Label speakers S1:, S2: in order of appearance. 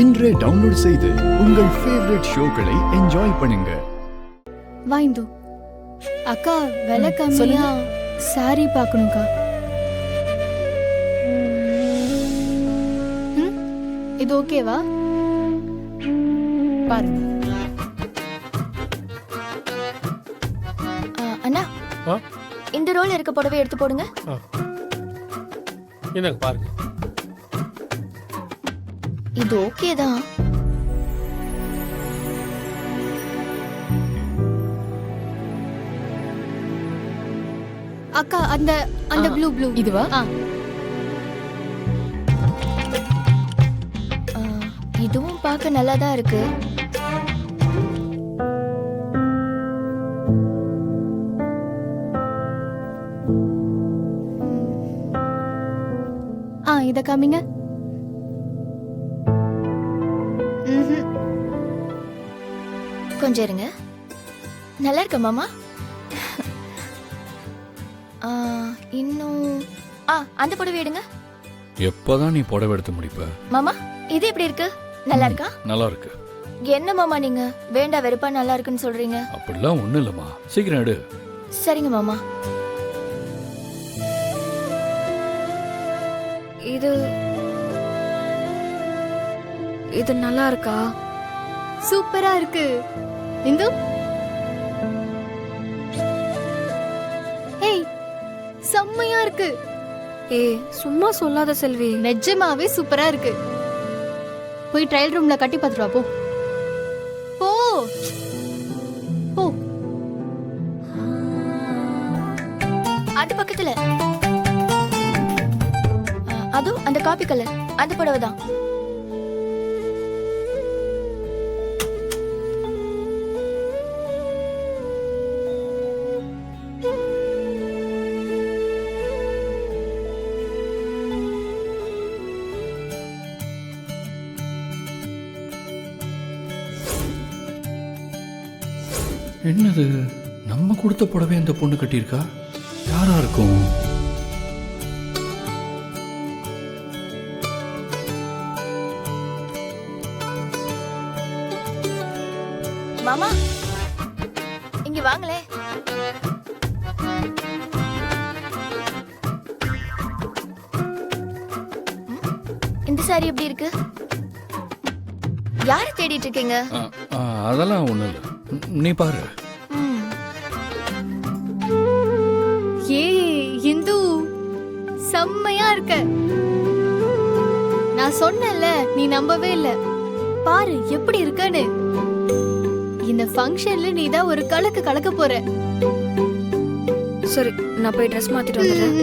S1: இன்றே டவுன்லோட் செய்து உங்கள் ஃபேவரட் ஷோக்களை என்ஜாய் பண்ணுங்க.
S2: வாய்ந்து அக்கா விலை கம்மியா சாரி பார்க்கணும்க்கா. இது ஓகேவா?
S3: பாருங்க.
S4: அண்ணா, இந்த ரோல் இருக்க புடவை எடுத்து போடுங்க.
S5: எனக்கு பாருங்க.
S4: இது ஓகே தான்.
S2: அக்கா அந்த அந்த ப்ளூ ப்ளூ
S3: இதுவா?
S4: இதுவும் பார்க்க நல்லா தான் இருக்கு.
S2: இத காமிங்க.
S4: கொஞ்சம் இருங்க. நல்லா இருக்க மாமா? இன்னும் அந்த புடவை எடுங்க.
S6: எப்பதான் நீ புடவை எடுத்து முடிப்ப?
S4: மாமா, இது எப்படி இருக்கு? நல்லா இருக்கா?
S6: நல்லா இருக்கு.
S4: என்ன மாமா நீங்க வேண்டா வெறுப்பா நல்லா இருக்குன்னு சொல்றீங்க?
S6: அப்படிலாம் ஒண்ணு இல்லம்மா, சீக்கிரம் எடு.
S4: சரிங்க மாமா.
S7: இது நல்லா இருக்கா?
S2: சூப்பரா இருக்கு. இந்து ஏய், செம்மையா இருக்கு.
S7: ஏய், சும்மா சொல்லாத செல்வி.
S2: நிஜமாவே சூப்பரா இருக்கு. போய் ட்ரையல் ரூம்ல கட்டி பார்த்துட்டு வா. போ போ.
S4: அது பக்கத்துல அது அந்த காபி கலர் அந்த புடவை தான்.
S6: என்னது, நம்ம கொடுத்த புடவை அந்த பொண்ணு கட்டியிருக்கா? யாரா இருக்கும்?
S4: மாமா, இங்க வாங்களே. இந்த சாரி எப்படி இருக்கு? யாரை தேடிட்டு இருக்கீங்க?
S6: அதெல்லாம் ஒண்ணு இல்ல, நீ பாரு.
S2: இந்து செம்மையா இருக்க. நான் சொன்னேன்ல, நீ நம்பவே இல்ல. பாரு எப்படி இருக்கன்னு. இந்த ஃபங்க்ஷன்ல நீ தான் ஒரு கலக்க போற.
S7: சரி, நான் போய் ட்ரெஸ் மாத்திட்டு வந்துடுறேன்.